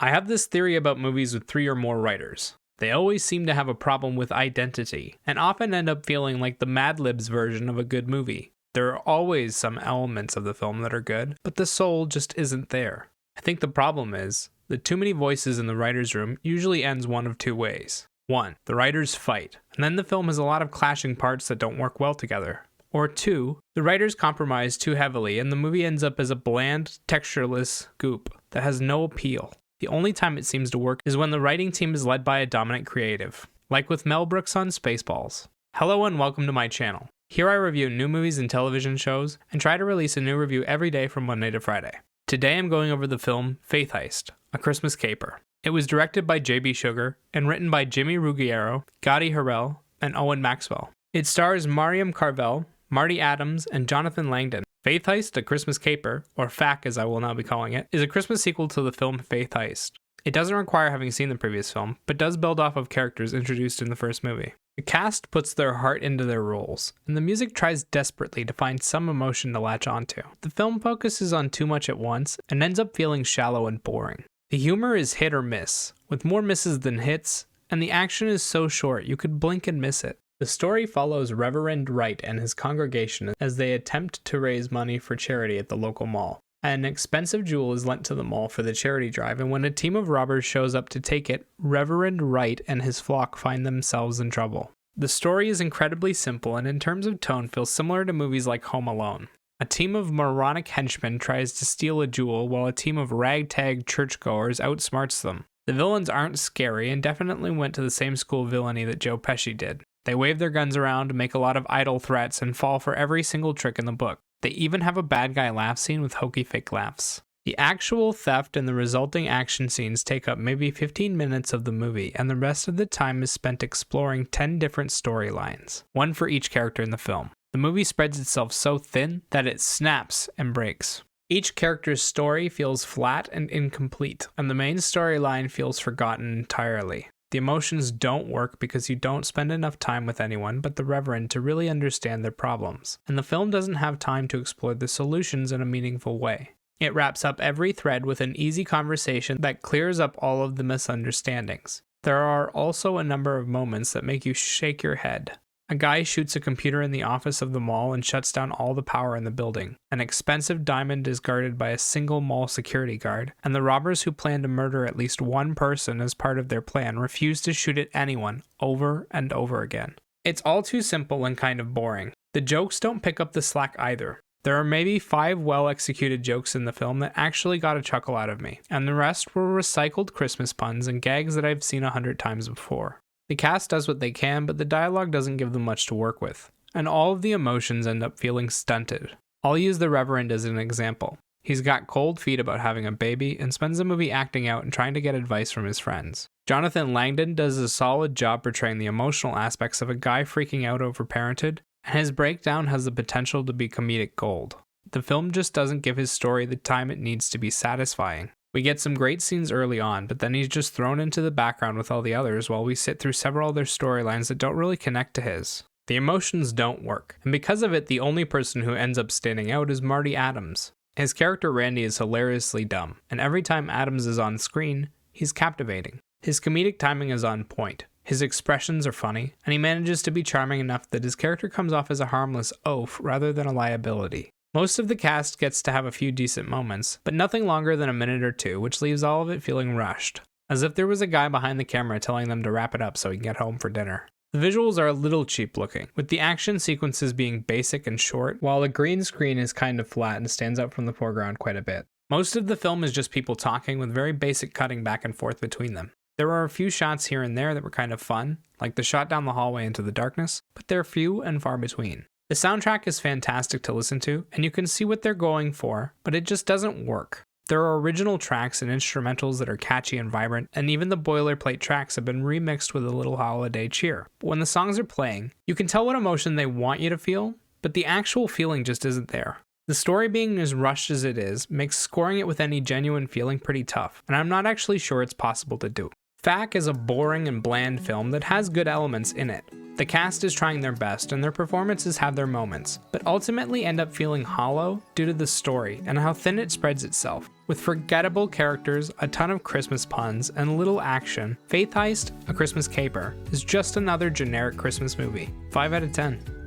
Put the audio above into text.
I have this theory about movies with 3 or more writers. They always seem to have a problem with identity, and often end up feeling like the Mad Libs version of a good movie. There are always some elements of the film that are good, but the soul just isn't there. I think the problem is that too many voices in the writer's room usually ends one of 2 ways. 1. The writers fight, and then the film has a lot of clashing parts that don't work well together. Or 2. The writers compromise too heavily and the movie ends up as a bland, textureless goop that has no appeal. The only time it seems to work is when the writing team is led by a dominant creative, like with Mel Brooks on Spaceballs. Hello and welcome to my channel. Here I review new movies and television shows, and try to release a new review every day from Monday to Friday. Today I'm going over the film Faith Heist, A Christmas Caper. It was directed by J.B. Sugar, and written by Jimmy Ruggiero, Gotti Harrell, and Owen Maxwell. It stars Mariam Carvell, Marty Adams, and Jonathan Langdon. Faith Heist, A Christmas Caper, or FAC as I will now be calling it, is a Christmas sequel to the film Faith Heist. It doesn't require having seen the previous film, but does build off of characters introduced in the first movie. The cast puts their heart into their roles, and the music tries desperately to find some emotion to latch onto. The film focuses on too much at once, and ends up feeling shallow and boring. The humor is hit or miss, with more misses than hits, and the action is so short you could blink and miss it. The story follows Reverend Wright and his congregation as they attempt to raise money for charity at the local mall. An expensive jewel is lent to the mall for the charity drive, and when a team of robbers shows up to take it, Reverend Wright and his flock find themselves in trouble. The story is incredibly simple and in terms of tone feels similar to movies like Home Alone. A team of moronic henchmen tries to steal a jewel while a team of ragtag churchgoers outsmarts them. The villains aren't scary and definitely went to the same school of villainy that Joe Pesci did. They wave their guns around, make a lot of idle threats, and fall for every single trick in the book. They even have a bad guy laugh scene with hokey fake laughs. The actual theft and the resulting action scenes take up maybe 15 minutes of the movie, and the rest of the time is spent exploring 10 different storylines, one for each character in the film. The movie spreads itself so thin that it snaps and breaks. Each character's story feels flat and incomplete, and the main storyline feels forgotten entirely. The emotions don't work because you don't spend enough time with anyone but the Reverend to really understand their problems, and the film doesn't have time to explore the solutions in a meaningful way. It wraps up every thread with an easy conversation that clears up all of the misunderstandings. There are also a number of moments that make you shake your head. A guy shoots a computer in the office of the mall and shuts down all the power in the building. An expensive diamond is guarded by a single mall security guard, and the robbers who plan to murder at least one person as part of their plan refuse to shoot at anyone over and over again. It's all too simple and kind of boring. The jokes don't pick up the slack either. There are maybe 5 well-executed jokes in the film that actually got a chuckle out of me, and the rest were recycled Christmas puns and gags that I've seen 100 times before. The cast does what they can, but the dialogue doesn't give them much to work with, and all of the emotions end up feeling stunted. I'll use the Reverend as an example. He's got cold feet about having a baby and spends the movie acting out and trying to get advice from his friends. Jonathan Langdon does a solid job portraying the emotional aspects of a guy freaking out over parenthood, and his breakdown has the potential to be comedic gold. The film just doesn't give his story the time it needs to be satisfying. We get some great scenes early on, but then he's just thrown into the background with all the others while we sit through several other storylines that don't really connect to his. The emotions don't work, and because of it, the only person who ends up standing out is Marty Adams. His character Randy is hilariously dumb, and every time Adams is on screen, he's captivating. His comedic timing is on point. His expressions are funny, and he manages to be charming enough that his character comes off as a harmless oaf rather than a liability. Most of the cast gets to have a few decent moments, but nothing longer than a minute or 2, which leaves all of it feeling rushed, as if there was a guy behind the camera telling them to wrap it up so he can get home for dinner. The visuals are a little cheap looking, with the action sequences being basic and short, while the green screen is kind of flat and stands out from the foreground quite a bit. Most of the film is just people talking with very basic cutting back and forth between them. There are a few shots here and there that were kind of fun, like the shot down the hallway into the darkness, but they're few and far between. The soundtrack is fantastic to listen to, and you can see what they're going for, but it just doesn't work. There are original tracks and instrumentals that are catchy and vibrant, and even the boilerplate tracks have been remixed with a little holiday cheer. But when the songs are playing, you can tell what emotion they want you to feel, but the actual feeling just isn't there. The story being as rushed as it is makes scoring it with any genuine feeling pretty tough, and I'm not actually sure it's possible to do. Fack is a boring and bland film that has good elements in it. The cast is trying their best and their performances have their moments, but ultimately end up feeling hollow due to the story and how thin it spreads itself. With forgettable characters, a ton of Christmas puns, and little action, Faith Heist: A Christmas Caper is just another generic Christmas movie. 5 out of 10.